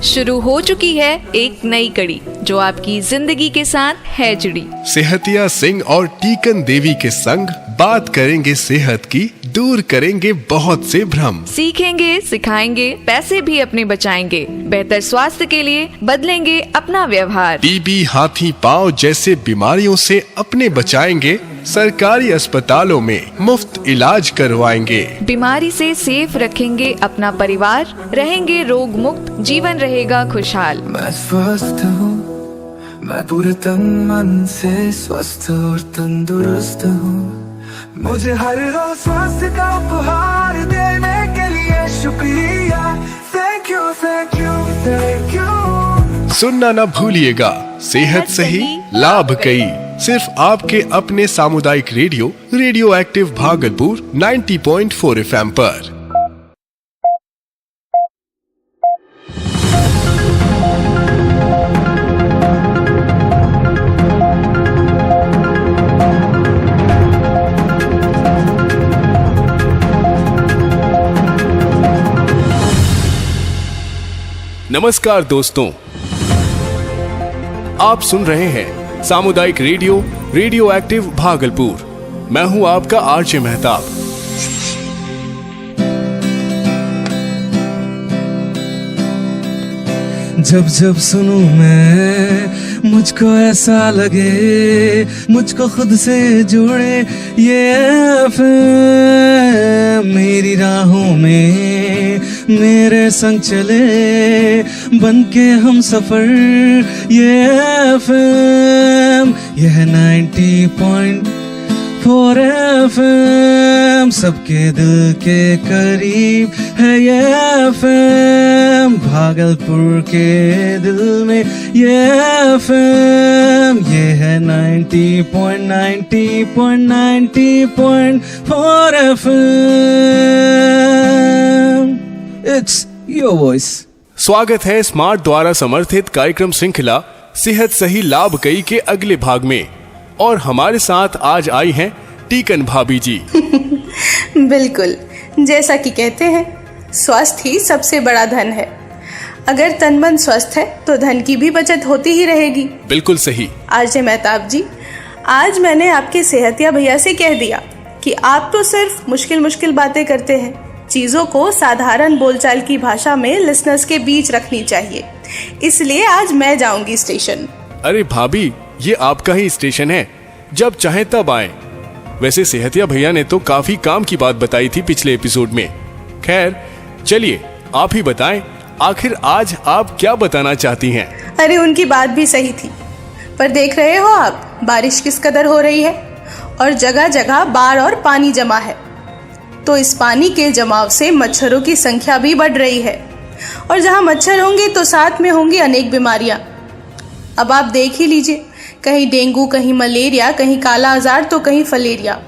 शुरू हो चुकी है एक नई कड़ी जो आपकी जिंदगी के साथ है जुड़ी। सेहतिया सिंह और टीकन देवी के संग बात करेंगे सेहत की, दूर करेंगे बहुत से भ्रम। सीखेंगे, सिखाएंगे, पैसे भी अपने बचाएंगे, बेहतर स्वास्थ्य के लिए बदलेंगे अपना व्यवहार। टीबी, हाथी पांव जैसे बीमारियों से अपने बचाएंगे, सरकारी अस्पतालों में मुफ्त इलाज करवाएंगे। बीमारी से सेफ रखेंगे अपना परिवार, रहेंगे रोग मुक्त, जीवन रहेगा खुशहाल। मैं स्वस्थ हूँ, मैं पूरे तन मन से स्वस्थ और तंदुरुस्त हूँ। मुझे हर रोज स्वास्थ्य का उपहार देने के लिए शुक्रिया। Thank you, thank you, thank you. सुनना न भूलिएगा, सेहत सही लाभ कई, सिर्फ आपके अपने सामुदायिक रेडियो एक्टिव भागलपुर 90.4 FM पर। नमस्कार दोस्तों, आप सुन रहे हैं सामुदायिक रेडियो एक्टिव भागलपुर। मैं हूं आपका आरजे मेहताब। जब जब सुनूं मैं मुझको ऐसा लगे, मुझको खुद से जोड़े ये एफएम। मेरी राहों में मेरे संग चले, बन के हम सफर ये एफएम। यह 90.4 एफएम सबके दिल के करीब है ये एफएम। भागलपुर के दिल में ये एफएम, ये है 90.4 एफएम। It's your voice. स्वागत है स्मार्ट द्वारा समर्थित कार्यक्रम श्रृंखला सेहत सही लाभ कई के अगले भाग में, और हमारे साथ आज आई हैं टीकन भाभी जी। बिल्कुल, जैसा कि कहते हैं स्वास्थ्य ही सबसे बड़ा धन है। अगर तन मन स्वस्थ है तो धन की भी बचत होती ही रहेगी। बिल्कुल सही। आरजे मेहताब जी, आज मैंने आपके सेहतिया भैया से कह दिया कि आप तो सिर्फ मुश्किल बातें करते हैं, चीजों को साधारण बोलचाल की भाषा में लिसनर्स के बीच रखनी चाहिए। इसलिए आज मैं जाऊंगी स्टेशन। अरे भाभी, ये आपका ही स्टेशन है, जब चाहे तब आए। वैसे सेहतिया भैया ने तो काफी काम की बात बताई थी पिछले एपिसोड में। खैर चलिए आप ही बताएं, आखिर आज आप क्या बताना चाहती हैं? अरे उनकी बात भी सही थी, पर देख रहे हो आप बारिश किस कदर हो रही है और जगह जगह बाढ़ और पानी जमा है। तो इस पानी के जमाव से मच्छरों की संख्या भी बढ़ रही है, और जहां मच्छर होंगे तो साथ में होंगी अनेक बीमारियां। अब आप देख ही लीजिए, कहीं डेंगू, कहीं मलेरिया, कहीं काला आजार तो कहीं फलेरिया,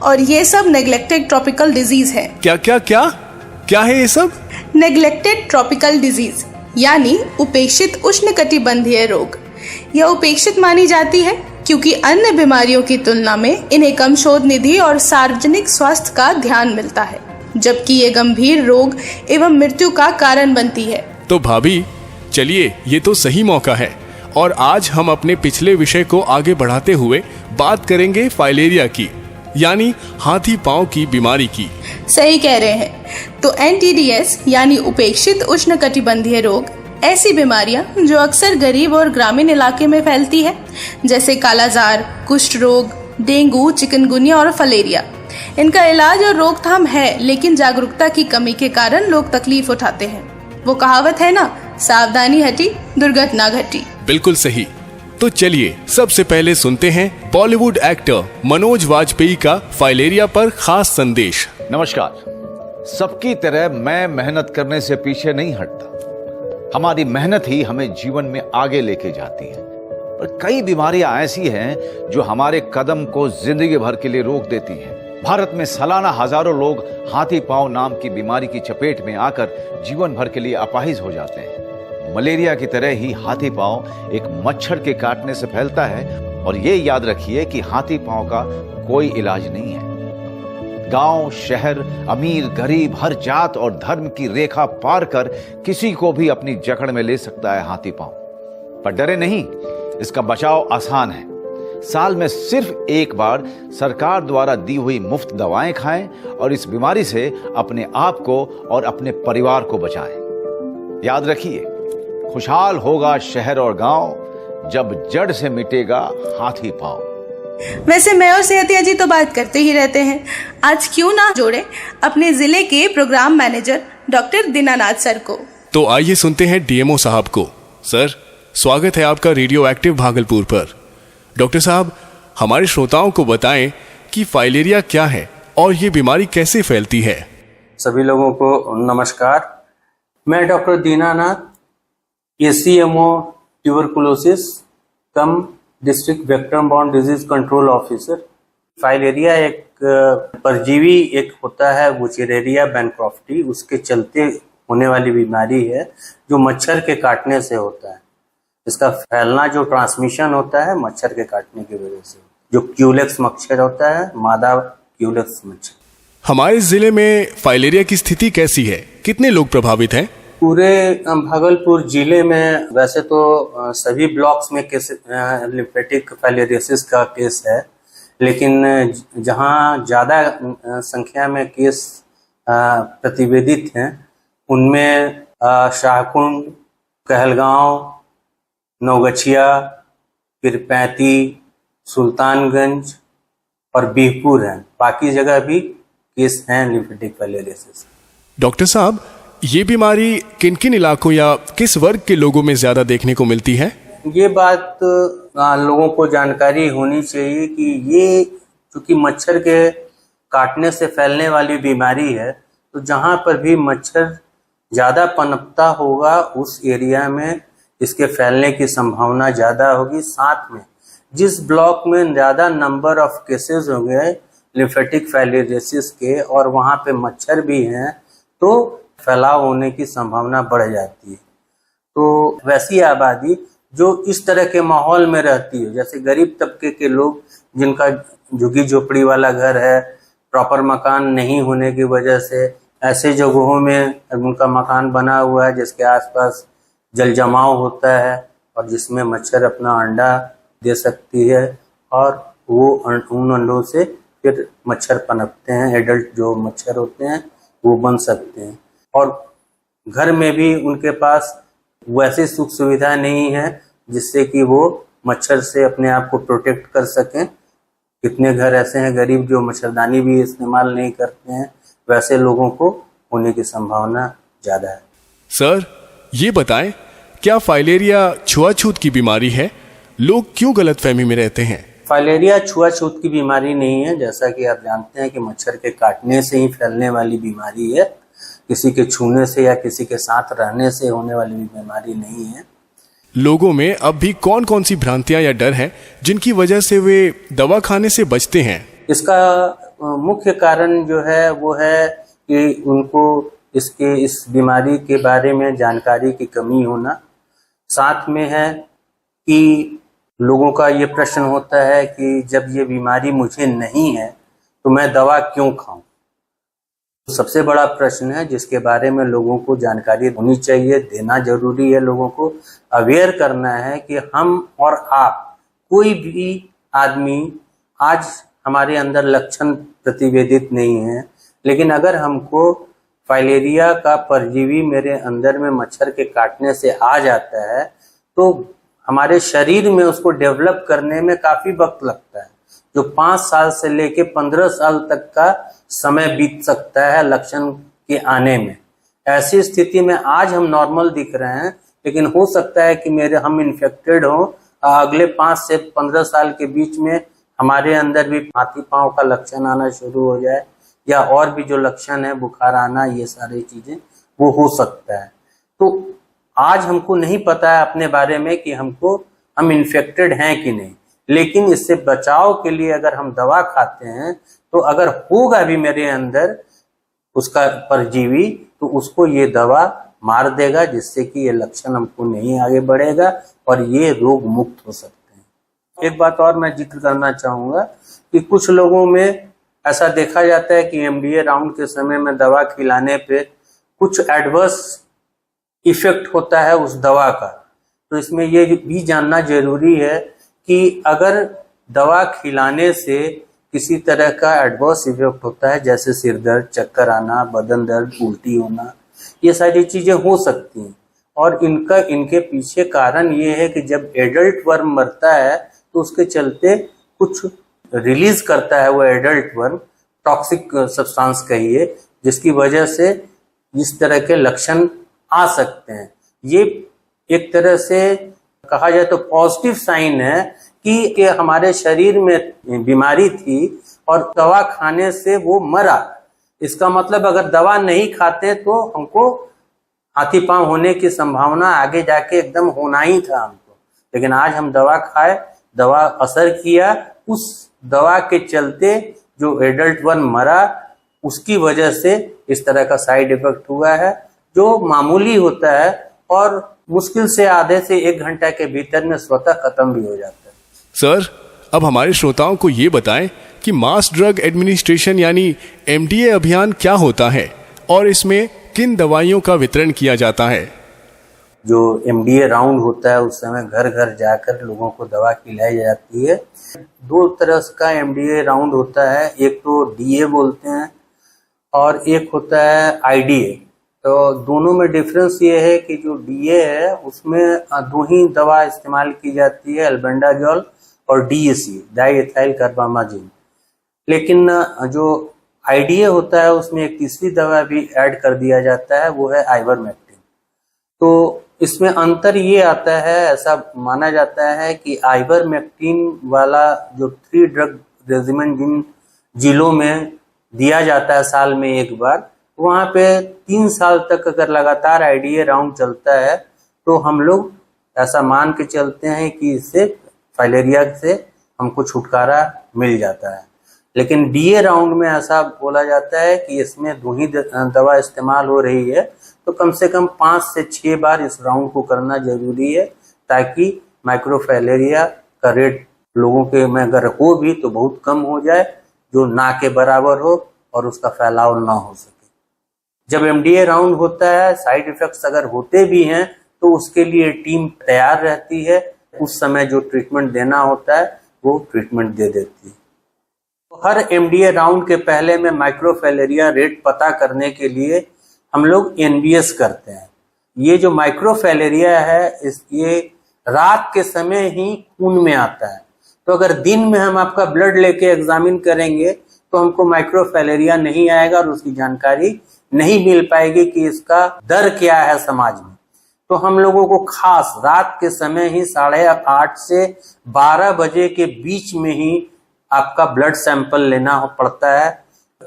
और ये सब नेग्लेक्टेड ट्रॉपिकल डिजीज है। क्या है ये सब? नेग्लेक्टेड ट्रॉपिकल डिजीज यानी उपेक्षित उष्णकटिबंधीय रोग। यह उपेक्षित मानी जाती है क्योंकि अन्य बीमारियों की तुलना में इन्हें कम शोध निधि और सार्वजनिक स्वास्थ्य का ध्यान मिलता है, जबकि ये गंभीर रोग एवं मृत्यु का कारण बनती है। तो भाभी चलिए, ये तो सही मौका है, और आज हम अपने पिछले विषय को आगे बढ़ाते हुए बात करेंगे फाइलेरिया की, यानी हाथी पांव की बीमारी की। सही कह रहे हैं। तो एनटीडीएस यानी उपेक्षित उष्णकटिबंधीय रोग ऐसी बीमारियां जो अक्सर गरीब और ग्रामीण इलाके में फैलती है, जैसे कालाजार, कुष्ठ रोग, डेंगू, चिकनगुनिया और फलेरिया। इनका इलाज और रोकथाम है, लेकिन जागरूकता की कमी के कारण लोग तकलीफ उठाते हैं। वो कहावत है ना, सावधानी हटी दुर्घटना घटी। बिल्कुल सही। तो चलिए सबसे पहले सुनते हैं बॉलीवुड एक्टर मनोज वाजपेयी का फाइलेरिया पर खास संदेश। नमस्कार। सबकी तरह मैं मेहनत करने से पीछे नहीं हटता। हमारी मेहनत ही हमें जीवन में आगे लेके जाती है। पर कई बीमारियां ऐसी हैं जो हमारे कदम को जिंदगी भर के लिए रोक देती हैं। भारत में सालाना हजारों लोग हाथी पांव नाम की बीमारी की चपेट में आकर जीवन भर के लिए अपाहिज हो जाते हैं। मलेरिया की तरह ही हाथी पांव एक मच्छर के काटने से फैलता है, और ये याद रखिए कि हाथी पांव का कोई इलाज नहीं है। गांव, शहर, अमीर, गरीब, हर जात और धर्म की रेखा पार कर किसी को भी अपनी जकड़ में ले सकता है हाथी पांव। पर डरे नहीं, इसका बचाव आसान है। साल में सिर्फ एक बार सरकार द्वारा दी हुई मुफ्त दवाएं खाएं और इस बीमारी से अपने आप को और अपने परिवार को बचाएं। याद रखिए, खुशहाल होगा शहर और गांव जब जड़ से मिटेगा हाथी पांव। वैसे मैं और सेहतिया जी तो बात करते ही रहते हैं, आज क्यों ना जोड़े अपने जिले के programme manager doctor Dinanath sir को। तो आइए सुनते हैं डीएमओ साहब को। सर, स्वागत है आपका रेडियो एक्टिव भागलपुर पर। डॉक्टर साहब, हमारे श्रोताओं को बताएं कि फाइलेरिया क्या है और ये बीमारी कैसे फैलती है। सभी लोगों को नमस्कार। मैं doctor Dinanath, ACMO tuberculosis cum district vector borne disease control officer. Filaria एक परजीवी एक होता है वुचेरेरिया बैनक्रॉफ्टी, उसके चलते होने वाली बीमारी है जो मच्छर के काटने से होता है। इसका फैलना जो ट्रांसमिशन होता है मच्छर के काटने की वजह से, जो क्यूलेक्स मच्छर होता है, मादा क्यूलेक्स मच्छर। हमारे जिले में फाइलेरिया की स्थिति कैसी है, कितने लोग प्रभावित हैं? पूरे भागलपुर जिले में वैसे तो सभी ब्लॉक्स में केस लिम्फेटिक फाइलेरियोसिस का केस है, लेकिन जहां ज़्यादा संख्या में केस प्रतिवेदित हैं उनमें शाहकुंड, कहलगांव, नौगछिया, पीरपैंती, सुल्तानगंज और बीहपुर हैं। बाकी जगह भी केस हैं लिम्फेटिक फाइलेरियोसिस। डॉक्टर साहब, ये बीमारी किन किन इलाकों या किस वर्ग के लोगों में ज्यादा देखने को मिलती है? ये बात लोगों को जानकारी होनी चाहिए कि ये चूंकि मच्छर के काटने से फैलने वाली बीमारी है, तो जहाँ पर भी मच्छर ज़्यादा पनपता होगा उस एरिया में इसके फैलने की संभावना ज़्यादा होगी। साथ में जिस ब्लॉक में ज़्यादा नंबर ऑफ केसेस हो गए लिम्फेटिक फाइलेरियोसिस के और वहाँ पे मच्छर भी हैं, तो फैलाव होने की संभावना बढ़ जाती है। तो वैसी आबादी जो इस तरह के माहौल में रहती है, जैसे गरीब तबके के लोग जिनका झुग्गी झोपड़ी वाला घर है, प्रॉपर मकान नहीं होने की वजह से ऐसे जगहों में उनका मकान बना हुआ है जिसके आसपास जल जमाव होता है और जिसमें मच्छर अपना अंडा दे सकती है और वो उन अंडों से फिर मच्छर पनपते हैं। एडल्ट जो मच्छर होते हैं वो बन सकते हैं। और घर में भी उनके पास वैसी सुख सुविधा नहीं है जिससे कि वो मच्छर से अपने आप को प्रोटेक्ट कर सकें। कितने घर ऐसे हैं गरीब जो मच्छरदानी भी इस्तेमाल नहीं करते हैं, वैसे लोगों को होने की संभावना ज़्यादा है। सर, ये बताएं, क्या फाइलेरिया छुआछूत की बीमारी है? लोग क्यों गलतफहमी में रहते हैं? फाइलेरिया छुआछूत की बीमारी नहीं है। जैसा कि आप जानते हैं कि मच्छर के काटने से ही फैलने वाली बीमारी है, किसी के छूने से या किसी के साथ रहने से होने वाली बीमारी नहीं है। लोगों में अब भी कौन कौन सी भ्रांतियां या डर हैं जिनकी वजह से वे दवा खाने से बचते हैं? इसका मुख्य कारण जो है वो है कि उनको इस बीमारी के बारे में जानकारी की कमी होना। साथ में है कि लोगों का ये प्रश्न होता है कि जब ये बीमारी मुझे नहीं है तो मैं दवा क्यों खाऊं। सबसे बड़ा प्रश्न है जिसके बारे में लोगों को जानकारी होनी चाहिए, देना जरूरी है। लोगों को अवेयर करना है कि हम और आप, कोई भी आदमी, आज हमारे अंदर लक्षण प्रतिवेदित नहीं है, लेकिन अगर हमको फाइलेरिया का परजीवी मेरे अंदर में मच्छर के काटने से आ जाता है तो हमारे शरीर में उसको डेवलप करने में काफी वक्त लगता है, जो 5 साल से लेके 15 साल तक का समय बीत सकता है लक्षण के आने में। ऐसी स्थिति में आज हम नॉर्मल दिख रहे हैं, लेकिन हो सकता है कि हम इन्फेक्टेड हों, अगले 5 से 15 साल के बीच में हमारे अंदर भी हाथी पांव का लक्षण आना शुरू हो जाए, या और भी जो लक्षण है, बुखार आना, ये सारी चीजें वो हो सकता है। तो आज हमको नहीं पता है अपने बारे में कि हम इन्फेक्टेड हैं कि नहीं, लेकिन इससे बचाव के लिए अगर हम दवा खाते हैं तो अगर होगा भी मेरे अंदर उसका परजीवी तो उसको ये दवा मार देगा, जिससे कि ये लक्षण हमको नहीं आगे बढ़ेगा और ये रोग मुक्त हो सकते हैं। एक बात और मैं जिक्र करना चाहूँगा कि कुछ लोगों में ऐसा देखा जाता है कि एमडीए राउंड के समय में दवा खिलाने पे कुछ एडवर्स इफेक्ट होता है उस दवा का। तो इसमें ये भी जानना जरूरी है कि अगर दवा खिलाने से किसी तरह का एडवर्स इफेक्ट होता है, जैसे सिर दर्द, चक्कर आना, बदन दर्द, उल्टी होना, ये सारी चीजें हो सकती हैं। और इनके पीछे कारण ये है कि जब एडल्ट वर्म मरता है तो उसके चलते कुछ रिलीज करता है वो एडल्ट वर्म, टॉक्सिक सब्सटेंस कहिए, जिसकी वजह से इस तरह के लक्षण आ सकते हैं। ये एक तरह से कहा जाए तो पॉजिटिव साइन है कि हमारे शरीर में बीमारी थी और दवा खाने से वो मरा। इसका मतलब अगर दवा नहीं खाते तो हमको हाथी पांव होने की संभावना आगे जाके एकदम होना ही था हमको, लेकिन आज हम दवा खाए, दवा असर किया, उस दवा के चलते जो एडल्ट वन मरा, उसकी वजह से इस तरह का साइड इफेक्ट हुआ है जो मामूली होता है और मुश्किल से आधे से 1 घंटा के भीतर में स्वतः खत्म भी हो जाता है। सर, अब हमारे श्रोताओं को ये बताएं कि मास ड्रग एडमिनिस्ट्रेशन यानी एमडीए अभियान क्या होता है और इसमें किन दवाइयों का वितरण किया जाता है। जो एमडीए राउंड होता है उस समय घर घर जाकर लोगों को दवा खिलाई जाती है। 2 तरह का एमडीए राउंड होता है, एक तो डीए बोलते हैं और एक होता है आईडीए। तो दोनों में डिफरेंस ये है कि जो डीए है उसमें 2 ही दवा इस्तेमाल की जाती है, अल्बेंडाजोल और डीएसी, डाइएथाइल कार्बामाजिन। लेकिन जो आईडीए होता है उसमें एक तीसरी दवा भी ऐड कर दिया जाता है, वो है आइवरमेक्टिन। तो इसमें अंतर ये आता है, ऐसा माना जाता है कि आइवरमेक्टिन वाला जो 3 ड्रग रेजिमेंट जिन जिलों में दिया जाता है साल में एक बार, वहाँ पे 3 साल तक अगर लगातार आईडीए राउंड चलता है तो हम लोग ऐसा मान के चलते हैं कि इससे फाइलेरिया से हमको छुटकारा मिल जाता है। लेकिन डीए राउंड में ऐसा बोला जाता है कि इसमें 2 ही दवा इस्तेमाल हो रही है, तो कम से कम 5 से 6 बार इस राउंड को करना जरूरी है ताकि माइक्रोफाइलेरिया का रेट लोगों के में अगर हो भी तो बहुत कम हो जाए, जो ना के बराबर हो और उसका फैलाव ना हो सके। जब एमडीए राउंड होता है, साइड इफेक्ट्स अगर होते भी हैं तो उसके लिए टीम तैयार रहती है, उस समय जो ट्रीटमेंट देना होता है वो ट्रीटमेंट दे देती है। तो हर एमडीए राउंड के पहले में माइक्रोफाइलेरिया रेट पता करने के लिए हम लोग एनबीएस करते हैं। ये जो माइक्रोफाइलेरिया है ये रात के समय ही खून में आता है, तो अगर दिन में हम आपका ब्लड लेके एग्जामिन करेंगे तो हमको माइक्रोफाइलेरिया नहीं आएगा और उसकी जानकारी नहीं मिल पाएगी कि इसका दर क्या है समाज में। तो हम लोगों को खास रात के समय ही 8:30 से 12 बजे के बीच में ही आपका ब्लड सैंपल लेना पड़ता है।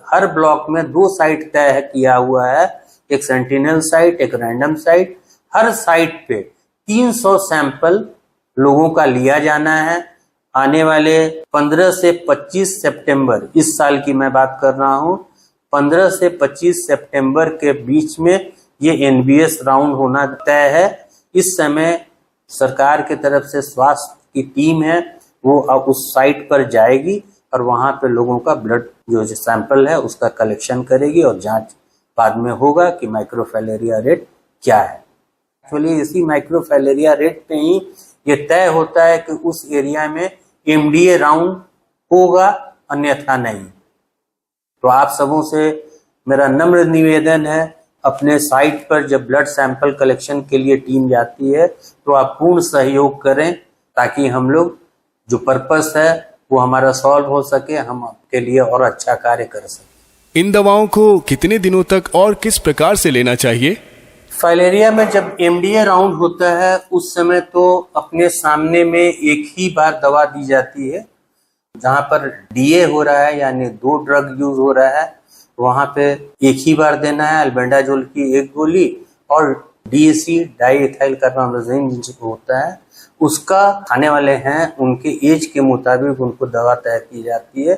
हर ब्लॉक में 2 साइट तय किया हुआ है, एक सेंटिनल साइट, एक रैंडम साइट। हर साइट पे 300 सैंपल लोगों का लिया जाना है। आने वाले 15 से 25 सितंबर, इस साल की मैं बात कर रहा हूँ, 15 से 25 सितंबर के बीच में ये एनबीएस राउंड होना तय है। इस समय सरकार की तरफ से स्वास्थ्य की टीम है, वो अब उस साइट पर जाएगी और वहां पे लोगों का ब्लड जो सैंपल है उसका कलेक्शन करेगी और जांच बाद में होगा कि माइक्रोफाइलेरिया रेट क्या है। एक्चुअली इसी माइक्रोफाइलेरिया रेट पे ही ये तय होता है कि उस एरिया में एमडीए राउंड होगा, अन्यथा नहीं। तो आप सबों से मेरा नम्र निवेदन है, अपने साइट पर जब ब्लड सैंपल कलेक्शन के लिए टीम जाती है तो आप पूर्ण सहयोग करें ताकि हम लोग जो पर्पस है वो हमारा सॉल्व हो सके, हम आपके लिए और अच्छा कार्य कर सकें। इन दवाओं को कितने दिनों तक और किस प्रकार से लेना चाहिए? फाइलेरिया में जब एमडीए राउंड होता है उस समय तो अपने सामने में एक ही बार दवा दी जाती है। जहाँ पर डीए हो रहा है यानी 2 ड्रग यूज हो रहा है वहाँ पे एक ही बार देना है, अल्बेंडाजोल की 1 गोली और डीएसी, डाइएथाइल कार्बामाजिन जिसको होता है उसका खाने वाले हैं उनके एज के मुताबिक उनको दवा तय की जाती है,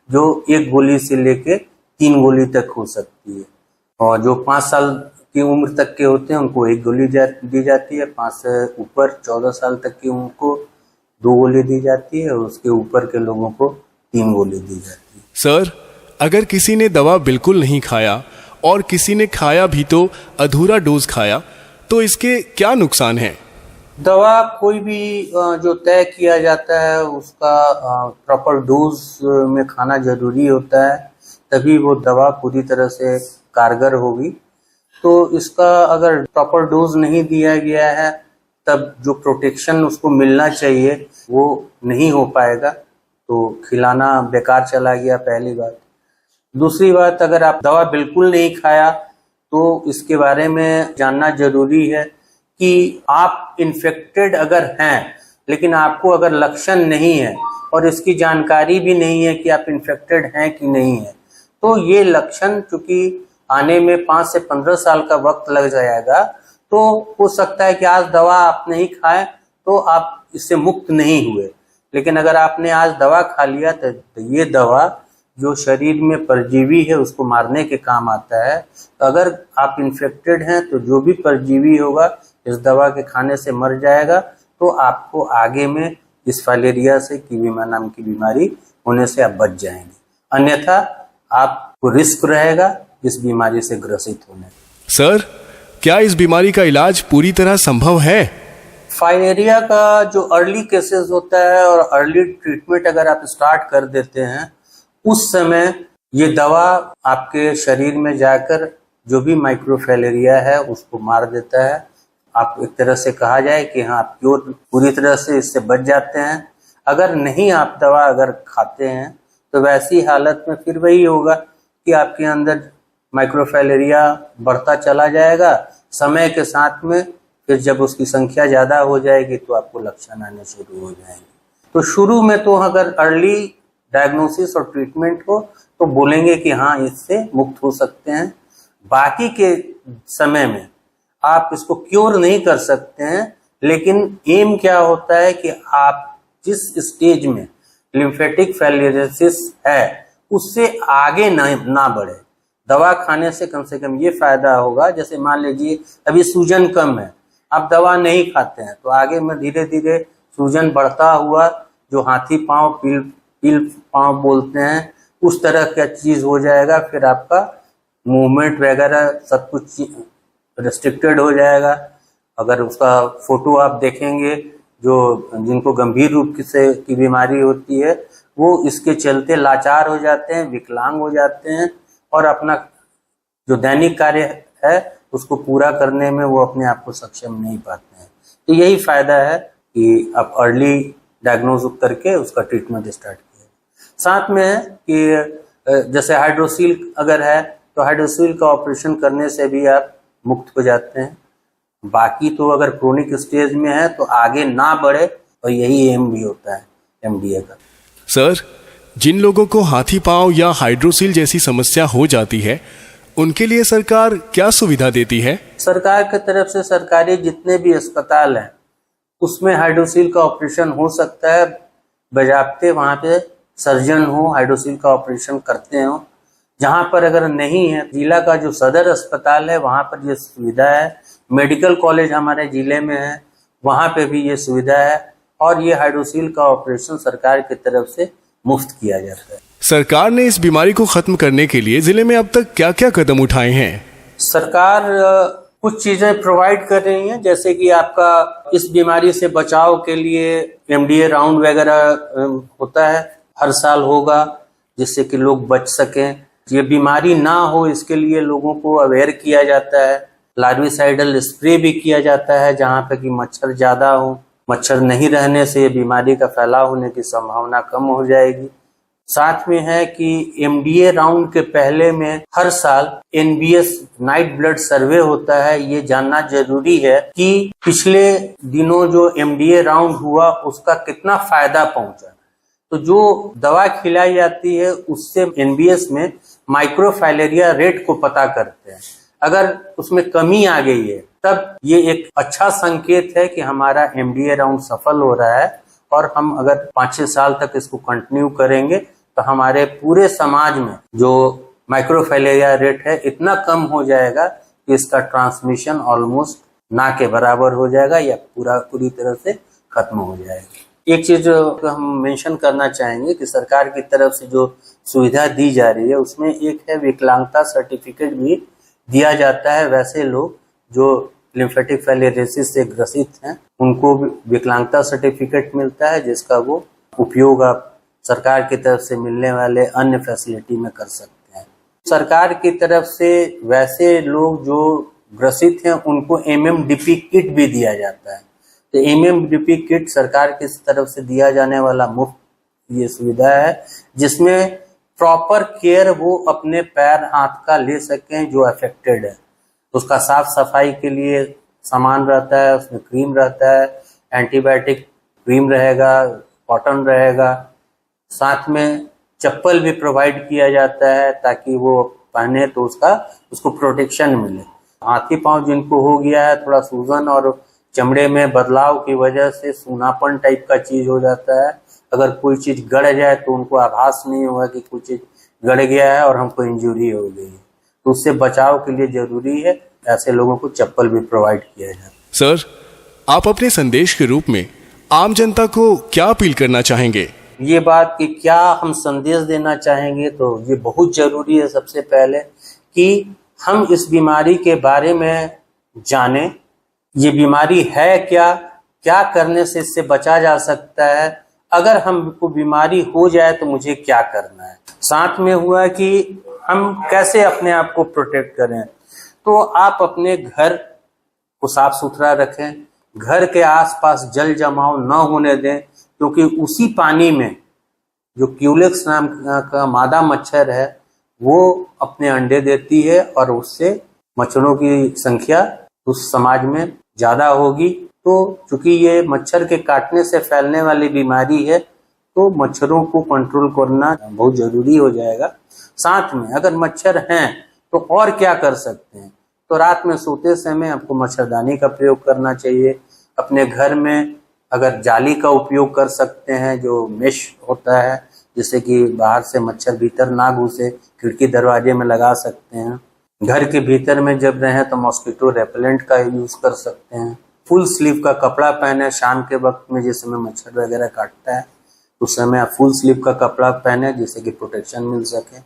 जो 1 गोली से लेके 3 गोली तक हो सकती है। और जो 5 साल की उम्र तक के होते हैं उनको 1 गोली दी जाती है, 5 से ऊपर 14 साल तक की उनको 2 गोली दी जाती है और उसके ऊपर के लोगों को 3 गोली दी जाती है। सर, अगर किसी ने दवा बिल्कुल नहीं खाया और किसी ने खाया भी तो अधूरा डोज खाया, तो इसके क्या नुकसान हैं? दवा कोई भी जो तय किया जाता है उसका प्रॉपर डोज में खाना जरूरी होता है, तभी वो दवा पूरी तरह से कारगर होगी। तो इसका अगर प्रॉपर डोज नहीं दिया गया है तब जो प्रोटेक्शन उसको मिलना चाहिए वो नहीं हो पाएगा, तो खिलाना बेकार चला गया, पहली बात। दूसरी बात, अगर आप दवा बिल्कुल नहीं खाया तो इसके बारे में जानना जरूरी है कि आप इन्फेक्टेड अगर हैं लेकिन आपको अगर लक्षण नहीं है और इसकी जानकारी भी नहीं है कि आप इन्फेक्टेड हैं कि नहीं है, तो ये लक्षण चूंकि आने में 5 से 15 साल का वक्त लग जाएगा, तो हो सकता है कि आज दवा आप नहीं खाएं तो आप इससे मुक्त नहीं हुए, लेकिन अगर आपने आज दवा खा लिया तो ये दवा जो शरीर में परजीवी है उसको मारने के काम आता है। तो अगर आप इन्फेक्टेड हैं तो जो भी परजीवी होगा इस दवा के खाने से मर जाएगा, तो आपको आगे में इस फाइलेरिया से कीवीमा नाम की बीमारी होने से आप बच जाएंगे, अन्यथा आपको रिस्क रहेगा इस बीमारी से ग्रसित होने। सर, क्या इस बीमारी का इलाज पूरी तरह संभव है? फाइलेरिया का जो अर्ली केसेस होता है और अर्ली ट्रीटमेंट अगर आप स्टार्ट कर देते हैं, उस समय ये दवा आपके शरीर में जाकर जो भी माइक्रोफाइलेरिया है उसको मार देता है। आप एक तरह से कहा जाए कि हाँ, आप पूरी तरह से इससे बच जाते हैं। अगर नहीं आप दवा अगर खाते हैं तो वैसी हालत में फिर वही होगा कि आपके अंदर माइक्रोफाइलेरिया बढ़ता चला जाएगा, समय के साथ में फिर जब उसकी संख्या ज़्यादा हो जाएगी तो आपको लक्षण आने शुरू हो जाएंगे। तो शुरू में तो अगर अर्ली डायग्नोसिस और ट्रीटमेंट हो तो बोलेंगे कि हाँ, इससे मुक्त हो सकते हैं। बाकी के समय में आप इसको क्योर नहीं कर सकते हैं, लेकिन एम क्या होता है कि आप जिस स्टेज में लिम्फेटिक फाइलेरियोसिस है उससे आगे ना बढ़े। दवा खाने से कम ये फायदा होगा, जैसे मान लीजिए अभी सूजन कम है, आप दवा नहीं खाते हैं तो आगे में धीरे धीरे सूजन बढ़ता हुआ जो हाथी पांव पील पांव बोलते हैं उस तरह का चीज हो जाएगा। फिर आपका मूवमेंट वगैरह सब कुछ रेस्ट्रिक्टेड हो जाएगा। अगर उसका फोटो आप देखेंगे, जो जिनको गंभीर रूप से की बीमारी होती है वो इसके चलते लाचार हो जाते हैं, विकलांग हो जाते हैं और अपना जो दैनिक कार्य है उसको पूरा करने में वो अपने आप को सक्षम नहीं पाते हैं। तो यही फायदा है कि आप अर्ली डायग्नोज करके उसका ट्रीटमेंट स्टार्ट किया। साथ में है कि जैसे हाइड्रोसील अगर है तो हाइड्रोसील का ऑपरेशन करने से भी आप मुक्त हो जाते हैं। बाकी तो अगर क्रोनिक स्टेज में है तो आगे ना बढ़े, और यही एम भी होता है एमडीए का। सर, जिन लोगों को हाथी पांव या हाइड्रोसील जैसी समस्या हो जाती है उनके लिए सरकार क्या सुविधा देती है? सरकार की तरफ से सरकारी जितने भी अस्पताल हैं उसमें हाइड्रोसील का ऑपरेशन हो सकता है, बजाबते वहाँ पे सर्जन हो हाइड्रोसील का ऑपरेशन करते हो। जहाँ पर अगर नहीं है, जिला का जो सदर अस्पताल है वहाँ पर ये सुविधा है। मेडिकल कॉलेज हमारे जिले में है, वहाँ पे भी ये सुविधा है और ये हाइड्रोसील का ऑपरेशन सरकार की तरफ से मुफ्त किया जाता है। सरकार ने इस बीमारी को खत्म करने के लिए जिले में अब तक क्या क्या कदम उठाए हैं? सरकार कुछ चीजें प्रोवाइड कर रही हैं, जैसे कि आपका इस बीमारी से बचाव के लिए एमडीए राउंड वगैरह होता है, हर साल होगा, जिससे कि लोग बच सकें। ये बीमारी ना हो इसके लिए लोगों को अवेयर किया जाता है। लार्विसाइडल स्प्रे भी किया जाता है जहाँ पे कि मच्छर ज्यादा हो। मच्छर नहीं रहने से ये बीमारी का फैलाव होने की संभावना कम हो जाएगी। साथ में है कि एमडीए राउंड के पहले में हर साल एनबीएस नाइट ब्लड सर्वे होता है। ये जानना जरूरी है कि पिछले दिनों जो एमडीए राउंड हुआ उसका कितना फायदा पहुंचा। तो जो दवा खिलाई जाती है उससे एनबीएस में माइक्रोफाइलेरिया रेट को पता करते हैं। अगर उसमें कमी आ गई है तब ये एक अच्छा संकेत है कि हमारा एमडीए राउंड सफल हो रहा है, और हम अगर 5-6 साल तक इसको कंटिन्यू करेंगे तो हमारे पूरे समाज में जो माइक्रोफाइलेरिया रेट है इतना कम हो जाएगा कि इसका ट्रांसमिशन ऑलमोस्ट ना के बराबर हो जाएगा या पूरी तरह से खत्म हो जाएगा। एक चीज हम मेंशन करना चाहेंगे कि सरकार की तरफ से जो सुविधा दी जा रही है उसमें एक है विकलांगता सर्टिफिकेट भी दिया जाता है। वैसे लोग जो लिम्फेटिक फाइलेरियोसिस से ग्रसित हैं उनको विकलांगता सर्टिफिकेट मिलता है, जिसका वो उपयोग आप सरकार की तरफ से मिलने वाले अन्य फैसिलिटी में कर सकते हैं। सरकार की तरफ से वैसे लोग जो ग्रसित हैं उनको MMDP किट भी दिया जाता है। तो MMDP किट सरकार की तरफ से दिया जाने वाला मुफ्त ये सुविधा है, जिसमें प्रॉपर केयर वो अपने पैर हाथ का ले सकें जो अफेक्टेड है। उसका साफ सफाई के लिए सामान रहता है, उसमें क्रीम रहता है, एंटीबायोटिक क्रीम रहेगा, कॉटन रहेगा, साथ में चप्पल भी प्रोवाइड किया जाता है ताकि वो पहने तो उसको प्रोटेक्शन मिले। हाथी पांव जिनको हो गया है, थोड़ा सूजन और चमड़े में बदलाव की वजह से सूनापन टाइप का चीज हो जाता है, अगर कोई चीज गड़ जाए तो उनको आभास नहीं होगा कि कोई चीज गड़ गया है और हमको इंजरी हो गई है, तो उससे बचाव के लिए जरूरी है ऐसे लोगों को चप्पल भी प्रोवाइड किया जाए। सर, आप अपने संदेश के रूप में आम जनता को क्या अपील करना चाहेंगे? ये बात कि क्या हम संदेश देना चाहेंगे, तो ये बहुत जरूरी है सबसे पहले कि हम इस बीमारी के बारे में जानें, ये बीमारी है क्या, क्या करने से इससे बचा जा सकता है, अगर हमको बीमारी हो जाए तो मुझे क्या करना है। साथ में हुआ कि हम कैसे अपने आप को प्रोटेक्ट करें, तो आप अपने घर को साफ सुथरा रखें, घर के आसपास जल जमाव न होने दें, क्योंकि उसी पानी में जो क्यूलेक्स नाम का मादा मच्छर है वो अपने अंडे देती है और उससे मच्छरों की संख्या उस समाज में ज्यादा होगी। तो चूंकि ये मच्छर के काटने से फैलने वाली बीमारी है तो मच्छरों को कंट्रोल करना बहुत जरूरी हो जाएगा। साथ में अगर मच्छर हैं तो और क्या कर सकते हैं, तो रात में सोते समय आपको मच्छरदानी का प्रयोग करना चाहिए। अपने घर में अगर जाली का उपयोग कर सकते हैं जो मेश होता है, जिससे कि बाहर से मच्छर भीतर ना घुसे, खिड़की दरवाजे में लगा सकते हैं। घर के भीतर में जब रहें तो मॉस्किटो रेपेलेंट का यूज कर सकते हैं। फुल स्लीव का कपड़ा पहने, शाम के वक्त में जिस समय मच्छर वगैरह काटता है उस समय आप फुल स्लीव का कपड़ा पहने जिससे कि प्रोटेक्शन मिल सके।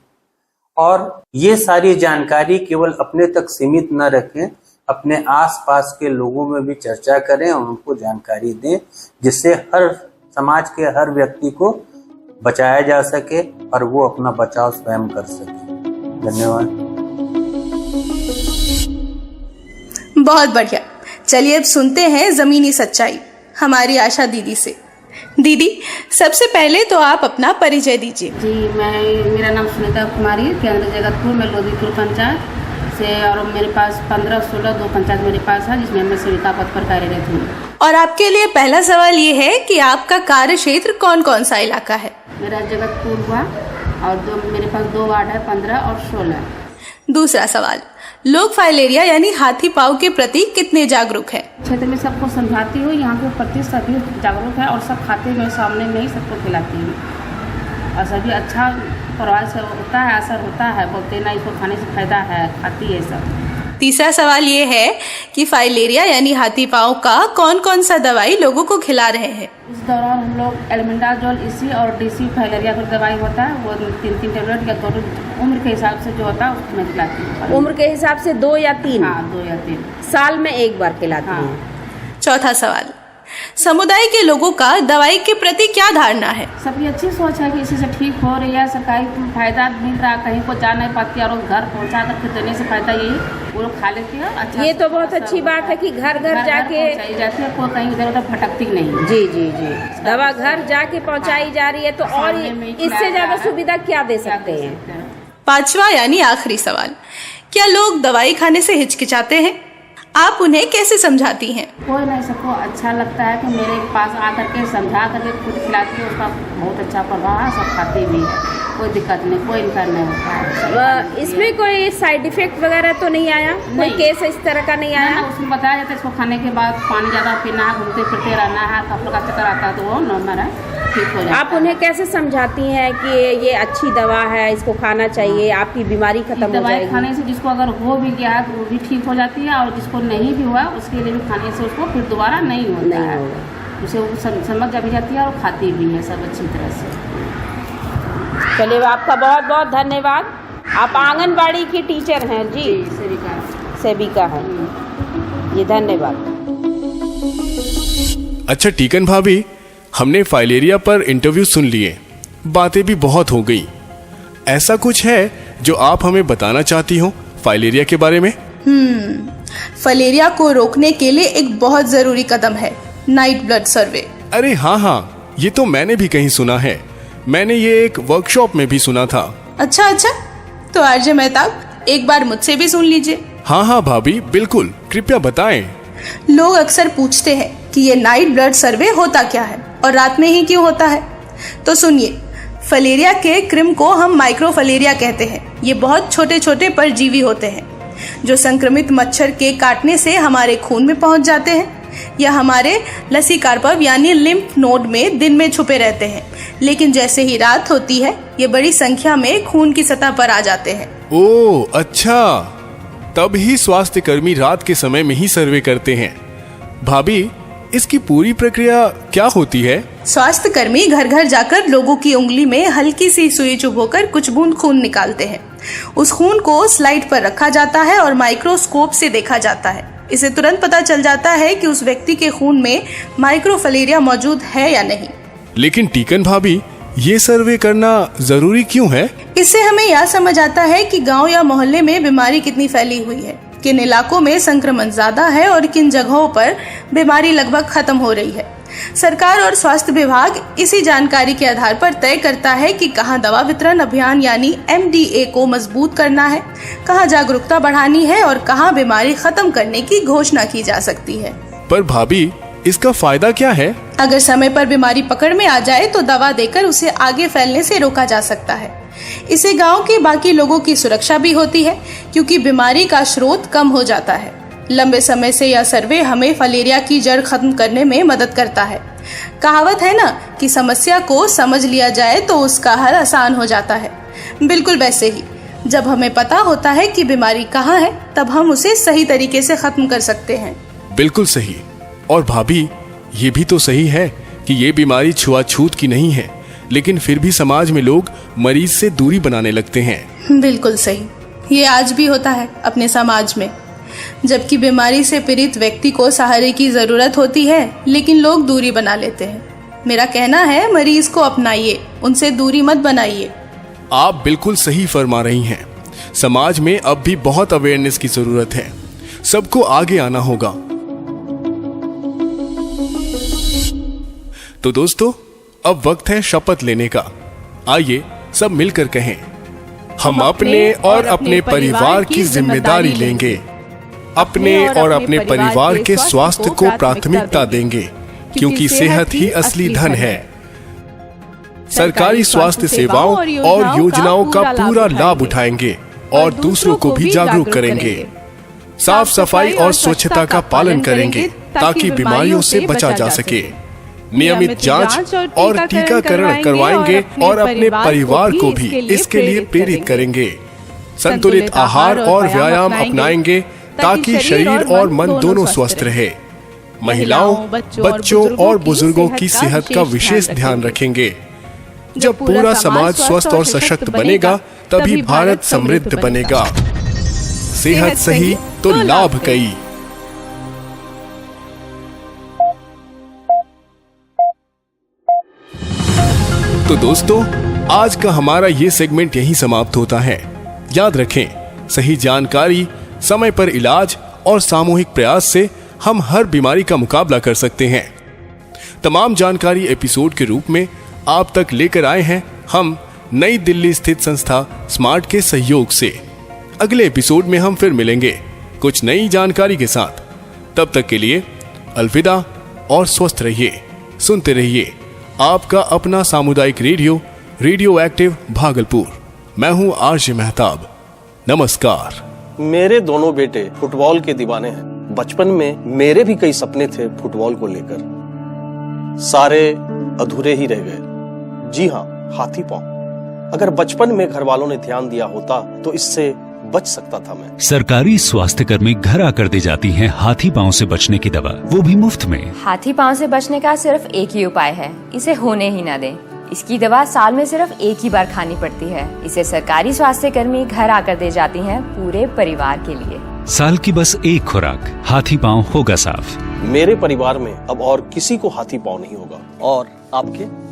और ये सारी जानकारी केवल अपने तक सीमित न रखें, अपने आसपास के लोगों में भी चर्चा करें और उनको जानकारी दें, जिससे हर समाज के हर व्यक्ति को बचाया जा सके और वो अपना बचाव स्वयं कर सके। धन्यवाद। बहुत बढ़िया। चलिए अब सुनते हैं जमीनी सच्चाई हमारी आशा दीदी से। दीदी, सबसे पहले तो आप अपना परिचय दीजिए। जी, मेरा नाम सुनीता कुमारी, केंद्र जगतपुर में लोधीपुर पंचायत से, और मेरे पास 15-16 दो पंचायत मेरे पास है जिसमें मैं सेविका पद पर कार्यरत हूँ। और आपके लिए पहला सवाल ये है कि आपका कार्य क्षेत्र कौन कौन सा इलाका है? मेरा जगतपुर हुआ और मेरे पास 2 वार्ड है, 15 और 16। दूसरा सवाल, लोग फाइलेरिया यानी हाथी पांव के प्रति कितने जागरूक हैं? क्षेत्र में सबको समझाती हूँ, यहाँ के प्रति सभी जागरूक है और सब खाते में सामने में ही सबको खिलाती हूँ और सभी अच्छा प्रभाव से होता है, असर होता है, बोलते ना इसको खाने से फायदा है, खाती है सब। तीसरा सवाल ये है कि फाइलेरिया यानी हाथी पांव का कौन कौन सा दवाई लोगों को खिला रहे हैं? इस दौरान हम लोग एल्बेंडाजोल इसी और डीसी फाइलेरिया का दवाई होता है, वो 3-3 टेबलेट या 2 उम्र के हिसाब से जो होता है उसको मैं खिलाती हूँ। उम्र के हिसाब से 2 या 3? हाँ, 2 या 3 साल में एक बार खिलाती हाँ। हूँ। चौथा सवाल, समुदाय के लोगों का दवाई के प्रति क्या धारणा है? सबकी अच्छी सोच है कि इसी से ठीक हो रही है, सरकारी फायदा मिल रहा है, कहीं को जा नहीं पाती और घर पहुंचा कर देने से फायदा यही वो लोग खा लेते हैं। अच्छा, ये तो बहुत अच्छी बात है कि घर घर जाके पहुंचाई जाती है, कोई कहीं इधर उधर भटकती नहीं। जी जी जी, दवा घर जाके पहुंचाई जा रही है, तो और इससे ज्यादा सुविधा क्या दे सकते हैं? पांचवा यानी आखिरी सवाल, क्या लोग दवाई खाने से हिचकिचाते हैं? आप उन्हें कैसे समझाती हैं? कोई नहीं, सबको अच्छा लगता है कि मेरे पास आकर के समझा करके खुद खिलाती है, उसका बहुत अच्छा प्रभाव है, सब खाते भी है, कोई दिक्कत नहीं, कोई इनकार नहीं होता है। इसमें कोई साइड इफेक्ट वगैरह तो नहीं आया? कोई केस इस तरह का नहीं आया? उसमें बताया जाता है इसको खाने के बाद पानी ज़्यादा पीना है, घूमते फिरते रहना है, कपड़ों का चक्कर आता है तो वो नॉर्मल है, ठीक हो जाता है। आप उन्हें कैसे समझाती हैं कि ये अच्छी दवा है, इसको खाना चाहिए, आपकी बीमारी खत्म हो जाएगी? दवाई खाने से जिसको अगर हो भी गया है तो वो भी ठीक हो जाती है, और जिसको नहीं भी हुआ उसके लिए भी खाने से उसको फिर दोबारा नहीं होता है, उसे वो समझ जा भी जाती है और खाती भी है सब अच्छी तरह से। चलिए आपका बहुत बहुत धन्यवाद। आप आंगनबाड़ी की टीचर हैं जी? सेविका हैं जी, धन्यवाद। अच्छा टीकन भाभी, हमने फाइलेरिया पर इंटरव्यू सुन लिए, बातें भी बहुत हो गई। ऐसा कुछ है जो आप हमें बताना चाहती हो फाइलेरिया के बारे में? फलेरिया को रोकने के लिए एक बहुत जरूरी कदम है नाइट ब्लड सर्वे। अरे हाँ, ये तो मैंने भी कहीं सुना है। मैंने ये एक वर्कशॉप में भी सुना था। अच्छा, तो आरजे मेहताब एक बार मुझसे भी सुन लीजिए। हाँ भाभी, बिल्कुल, कृपया बताएं। लोग अक्सर पूछते हैं कि ये नाइट ब्लड सर्वे होता क्या है और रात में ही क्यों होता है। तो सुनिए, फलेरिया के क्रिम को हम माइक्रोफलेरिया कहते हैं। ये बहुत छोटे छोटे परजीवी होते हैं जो संक्रमित मच्छर के काटने से हमारे खून में पहुंच जाते हैं या हमारे लसीकार्पव यानी लिम्फ नोड में दिन में छुपे रहते हैं, लेकिन जैसे ही रात होती है ये बड़ी संख्या में खून की सतह पर आ जाते हैं। ओह अच्छा, तब ही स्वास्थ्य कर्मी रात के समय में ही सर्वे करते हैं। भाभी, इसकी पूरी प्रक्रिया क्या होती है? स्वास्थ्य कर्मी घर घर जाकर लोगों की उंगली में हल्की सी सुई चुभोकर कुछ बूंद खून निकालते हैं। उस खून को स्लाइड पर रखा जाता है और माइक्रोस्कोप से देखा जाता है। इसे तुरंत पता चल जाता है कि उस व्यक्ति के खून में माइक्रोफलेरिया मौजूद है या नहीं। लेकिन टीकन भाभी, ये सर्वे करना जरूरी क्यों है? इससे हमें यह समझ आता है कि गांव या मोहल्ले में बीमारी कितनी फैली हुई है, किन इलाकों में संक्रमण ज्यादा है और किन जगहों पर बीमारी लगभग खत्म हो रही है। सरकार और स्वास्थ्य विभाग इसी जानकारी के आधार पर तय करता है कि कहां दवा वितरण अभियान यानी MDA को मजबूत करना है, कहां जागरूकता बढ़ानी है और कहां बीमारी खत्म करने की घोषणा की जा सकती है। पर भाभी, इसका फायदा क्या है? अगर समय पर बीमारी पकड़ में आ जाए तो दवा देकर उसे आगे फैलने से रोका जा सकता है। इससे गांव के बाकी लोगों की सुरक्षा भी होती है क्योंकि बीमारी का स्रोत कम हो जाता है। लंबे समय से यह सर्वे हमें फलेरिया की जड़ खत्म करने में मदद करता है। कहावत है ना कि समस्या को समझ लिया जाए तो उसका हल आसान हो जाता है। बिल्कुल वैसे ही जब हमें पता होता है कि बीमारी कहाँ है तब हम उसे सही तरीके से खत्म कर सकते हैं। बिल्कुल सही। और भाभी, ये भी तो सही है कि ये बीमारी छुआछूत की नहीं है, लेकिन फिर भी समाज में लोग मरीज से दूरी बनाने लगते हैं। बिल्कुल सही, ये आज भी होता है अपने समाज में। जबकि बीमारी से पीड़ित व्यक्ति को सहारे की जरूरत होती है, लेकिन लोग दूरी बना लेते हैं। मेरा कहना है, मरीज को अपनाइए, उनसे दूरी मत बनाइए। आप बिल्कुल सही फरमा रही हैं। समाज में अब भी बहुत अवेयरनेस की जरूरत है। सबको आगे आना होगा। तो दोस्तों, अब वक्त है शपथ लेने का। आइए सब मिलकर कहें, हम अपने और अपने परिवार की जिम्मेदारी लेंगे, अपने और अपने परिवार के स्वास्थ्य को प्राथमिकता देंगे, क्योंकि सेहत ही असली धन है। सरकारी स्वास्थ्य सेवाओं और योजनाओं का पूरा लाभ उठाएंगे और दूसरों को भी जागरूक करेंगे। साफ सफाई और स्वच्छता का पालन करेंगे ताकि बीमारियों से बचा जा सके। नियमित जांच और टीकाकरण करवाएंगे और अपने परिवार को भी इसके लिए प्रेरित करेंगे। संतुलित आहार और व्यायाम अपनाएंगे ताकि शरीर और मन दोनों स्वस्थ रहे। महिलाओं, बच्चों और बुजुर्गों की सेहत का विशेष ध्यान रखेंगे। जब पूरा समाज स्वस्थ और सशक्त बनेगा, तभी भारत समृद्ध बनेगा। सेहत सही तो लाभ कई। तो दोस्तों, आज का हमारा ये सेगमेंट यहीं समाप्त होता है। याद रखें, सही जानकारी, समय पर इलाज और सामूहिक प्रयास से हम हर बीमारी का मुकाबला कर सकते हैं। तमाम जानकारी एपिसोड के रूप में आप तक लेकर आए हैं हम नई दिल्ली स्थित संस्था स्मार्ट के सहयोग से। अगले एपिसोड में हम फिर मिलेंगे कुछ नई जानकारी के साथ। तब तक के लिए अलविदा और स्वस्थ रहिए। सुनते रहिए आपका अपना सामुदायिक रेडियो एक्टिव भागलपुर। मैं हूं आरजे मेहताब। नमस्कार। मेरे दोनों बेटे फुटबॉल के दीवाने हैं। बचपन में मेरे भी कई सपने थे फुटबॉल को लेकर, सारे अधूरे ही रह गए। जी हाँ, हाथी पांव। अगर बचपन में घर वालों ने ध्यान दिया होता तो इससे बच सकता था मैं। सरकारी स्वास्थ्य कर्मी घर आकर दे जाती हैं हाथी पांव से बचने की दवा, वो भी मुफ्त में। हाथी पांव से बचने का सिर्फ एक ही उपाय है, इसे होने ही ना दें। इसकी दवा साल में सिर्फ एक ही बार खानी पड़ती है। इसे सरकारी स्वास्थ्य कर्मी घर आकर दे जाती हैं पूरे परिवार के लिए। साल की बस एक खुराक, हाथी पांव होगा साफ। मेरे परिवार में अब और किसी को हाथी पांव नहीं होगा। और आपके?